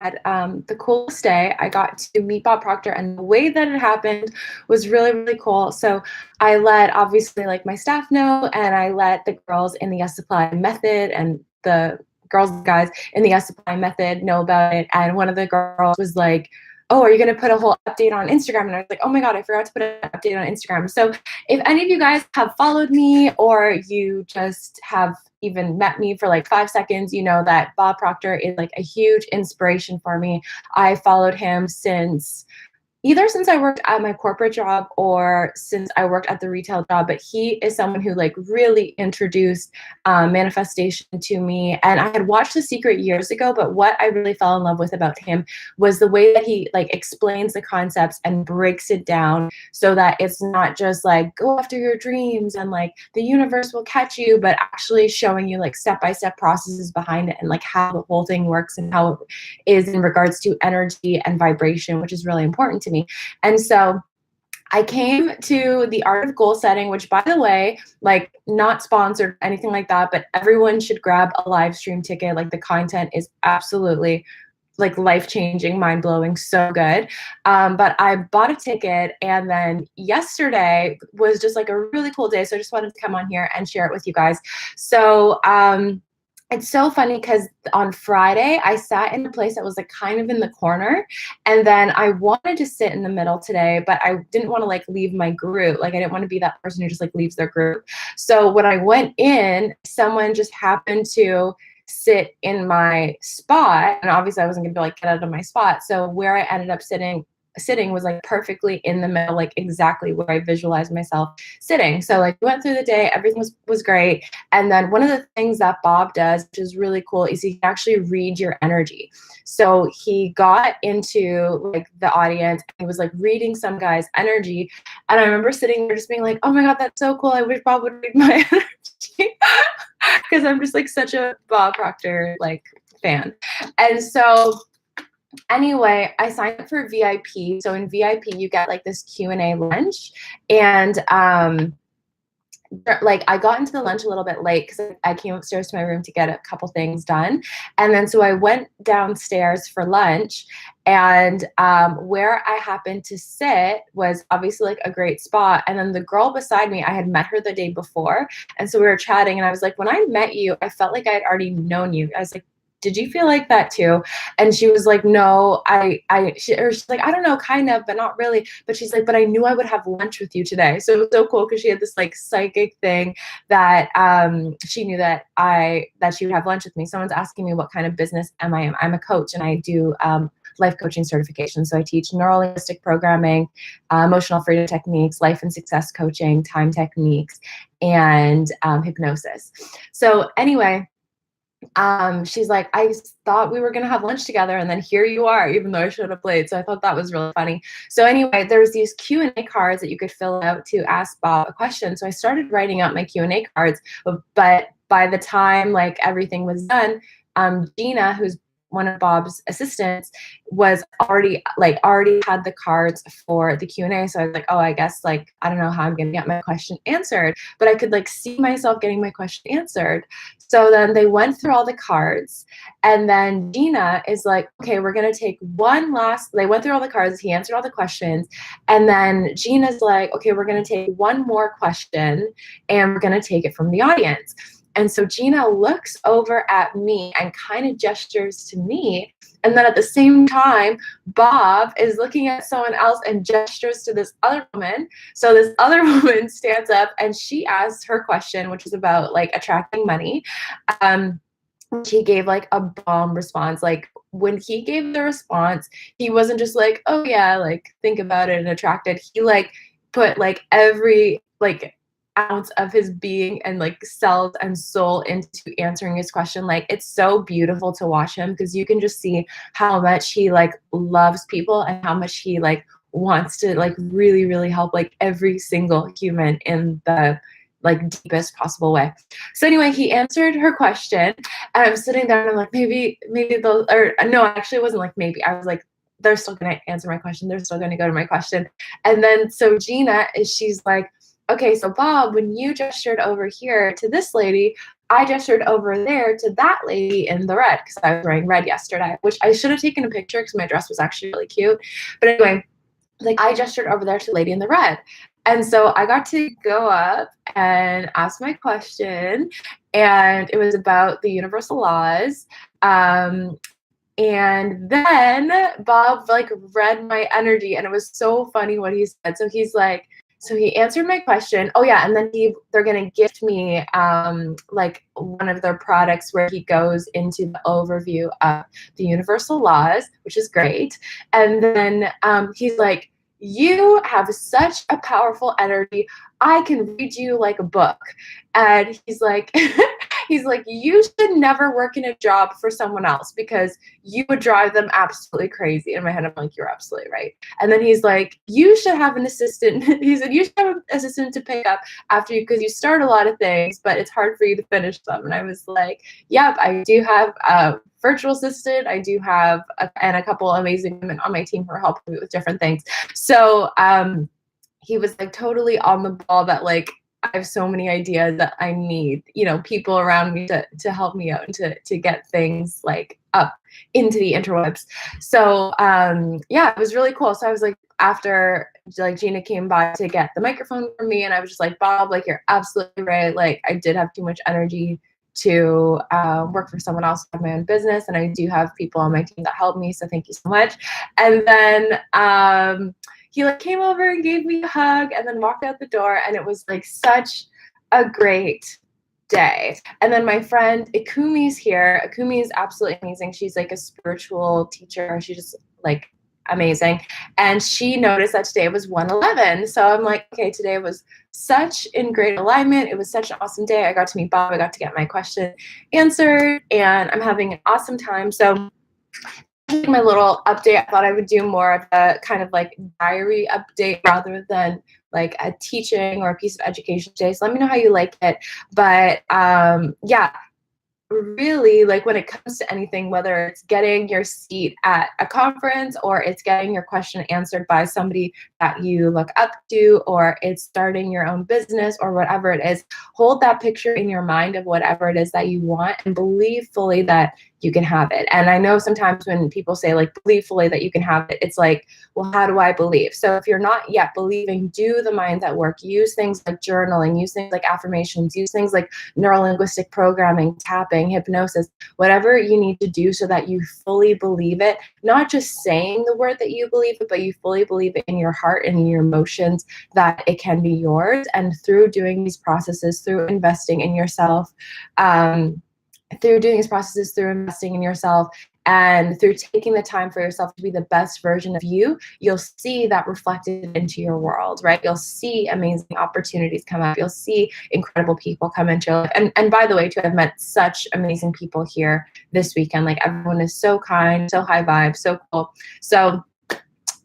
had the coolest day. I got to meet Bob Proctor, and the way that it happened was really, really cool. So I let obviously like my staff know, and I let the girls in the S Supply method and the girls and guys in the S Supply method know about it. And one of the girls was like, "Oh, are you going to put a whole update on Instagram?" And I was like, "Oh my God, I forgot to put an update on Instagram." So if any of you guys have followed me or you just have even met me for like 5 seconds, you know that Bob Proctor is like a huge inspiration for me. I followed him since I worked at my corporate job or since I worked at the retail job, but he is someone who like really introduced manifestation to me. And I had watched The Secret years ago, but what I really fell in love with about him was the way that he like explains the concepts and breaks it down so that it's not just like go after your dreams and like the universe will catch you, but actually showing you like step-by-step processes behind it and like how the whole thing works and how it is in regards to energy and vibration, which is really important to me. And so I came to the Art of Goal Setting, which by the way, like not sponsored, anything like that, but everyone should grab a live stream ticket. Like the content is absolutely like life-changing, mind-blowing, so good. But I bought a ticket, and then yesterday was just like a really cool day. So I just wanted to come on here and share it with you guys. So it's so funny because on Friday, I sat in a place that was like kind of in the corner. And then I wanted to sit in the middle today, but I didn't want to like leave my group. Like I didn't want to be that person who just like leaves their group. So when I went in, someone just happened to sit in my spot. And obviously I wasn't gonna be like get out of my spot. So where I ended up sitting was like perfectly in the middle, like exactly where I visualized myself sitting. So like we went through the day, everything was great. And then one of the things that Bob does, which is really cool, is he can actually read your energy. So he got into like the audience and he was like reading some guy's energy. And I remember sitting there just being like, oh my God, that's so cool. I wish Bob would read my energy. Because I'm just like such a Bob Proctor like fan. And so anyway, I signed up for VIP. So in VIP, you get like this Q&A lunch. And like I got into the lunch a little bit late because I came upstairs to my room to get a couple things done. And then so I went downstairs for lunch. And where I happened to sit was obviously like a great spot. And then the girl beside me, I had met her the day before. And so we were chatting and I was like, when I met you, I felt like I had already known you. I was like, did you feel like that too? And she was like, no, she's like, I don't know, kind of, but not really. But she's like, but I knew I would have lunch with you today. So it was so cool because she had this like psychic thing that she knew that she would have lunch with me. Someone's asking me what kind of business am I in. I'm a coach and I do life coaching certification. So I teach neuro-linguistic programming, emotional freedom techniques, life and success coaching, time techniques, and hypnosis. So anyway, she's like, I thought we were gonna have lunch together, and then here you are, even though I showed up late. So I thought that was really funny. So anyway, there's these Q&A cards that you could fill out to ask Bob a question. So I started writing out my Q&A cards, but by the time like everything was done, Gina, who's one of Bob's assistants, was already had the cards for the Q&A. So I was like, oh, I guess like I don't know how I'm gonna get my question answered, but I could like see myself getting my question answered. So then they went through all the cards, and then Gina is like, okay, we're gonna take they went through all the cards, he answered all the questions, and then Gina's like, okay, we're gonna take one more question and we're gonna take it from the audience. And so Gina looks over at me and kind of gestures to me. And then at the same time, Bob is looking at someone else and gestures to this other woman. So this other woman stands up and she asks her question, which is about like attracting money. He gave like a bomb response. Like when he gave the response, he wasn't just like, oh yeah, like think about it and attract it. He like put like every like ounce of his being and like cells and soul into answering his question. Like it's so beautiful to watch him because you can just see how much he like loves people and how much he like wants to like really, really help like every single human in the like deepest possible way. So anyway, he answered her question and I'm sitting there and I'm like, maybe they'll, or no, actually it wasn't like maybe. I was like, they're still going to answer my question. They're still going to go to my question. And then so she's like, okay, so Bob, when you gestured over here to this lady, I gestured over there to that lady in the red because I was wearing red yesterday, which I should have taken a picture because my dress was actually really cute. But anyway, like I gestured over there to the lady in the red. And so I got to go up and ask my question, and it was about the universal laws. Um, and then Bob like read my energy, and it was so funny what he said. So he answered my question. Oh yeah, and then they're gonna gift me like one of their products where he goes into the overview of the universal laws, which is great. And then he's like, "You have such a powerful energy. I can read you like a book." And he's like, he's like, "You should never work in a job for someone else because you would drive them absolutely crazy." In my head, I'm like, "You're absolutely right." And then he's like, "You should have an assistant." He said, "You should have an assistant to pick up after you because you start a lot of things, but it's hard for you to finish them." And I was like, "Yep, I do have a virtual assistant. I do have and a couple amazing women on my team who are helping me with different things." So he was like totally on the ball that like I have so many ideas that I need, people around me to help me out and to get things like up into the interwebs. So yeah, it was really cool. So I was like, after like Gina came by to get the microphone from me, and I was just like, "Bob, like you're absolutely right. Like I did have too much energy to work for someone else, have my own business, and I do have people on my team that help me. So thank you so much." And then he like came over and gave me a hug and then walked out the door, and it was like such a great day. And then my friend Akumi's here. Akumi is absolutely amazing. She's like a spiritual teacher. She's just like amazing. And she noticed that today was 111. So I'm like, okay, today was such in great alignment. It was such an awesome day. I got to meet Bob. I got to get my question answered, and I'm having an awesome time. So my little update, I thought I would do more of a kind of like diary update rather than like a teaching or a piece of education today. So let me know how you like it. But yeah, really, like when it comes to anything, whether it's getting your seat at a conference or it's getting your question answered by somebody that you look up to, or it's starting your own business or whatever it is, hold that picture in your mind of whatever it is that you want and believe fully that you can have it. And I know sometimes when people say like believe fully that you can have it, it's like, well, how do I believe? So if you're not yet believing, do the mindset work. Use things like journaling, use things like affirmations, use things like neuro-linguistic programming, tapping, hypnosis, whatever you need to do so that you fully believe it. Not just saying the word that you believe it, but you fully believe it in your heart and in your emotions that it can be yours. And through doing these processes, through investing in yourself, through doing these processes, through investing in yourself, and through taking the time for yourself to be the best version of you, you'll see that reflected into your world, right? You'll see amazing opportunities come up. You'll see incredible people come into your life. And by the way, too, I've met such amazing people here this weekend. Like everyone is so kind, so high vibe, so cool. So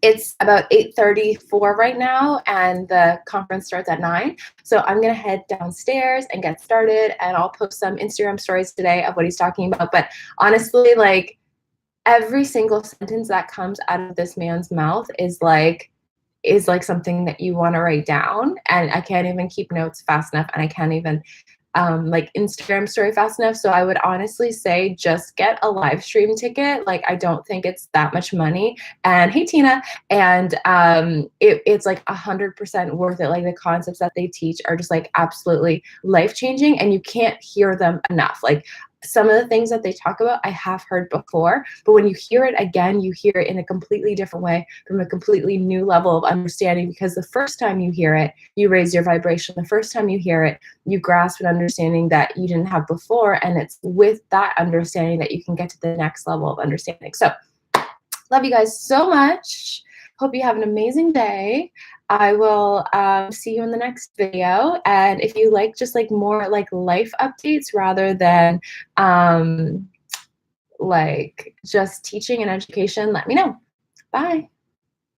it's about 8:34 right now, and the conference starts at 9. So I'm going to head downstairs and get started, and I'll post some Instagram stories today of what he's talking about. But honestly, like every single sentence that comes out of this man's mouth is like something that you want to write down. And I can't even keep notes fast enough, and I can't even like Instagram story fast enough. So I would honestly say just get a live stream ticket. Like I don't think it's that much money. And hey Tina, and it's like 100% worth it. Like the concepts that they teach are just like absolutely life changing, and you can't hear them enough. Like some of the things that they talk about, I have heard before, but when you hear it again, you hear it in a completely different way from a completely new level of understanding, because the first time you hear it, you raise your vibration. The first time you hear it, you grasp an understanding that you didn't have before, and it's with that understanding that you can get to the next level of understanding. So love you guys so much. Hope you have an amazing day. I will see you in the next video. And if you like just like more like life updates rather than like just teaching and education, let me know. Bye.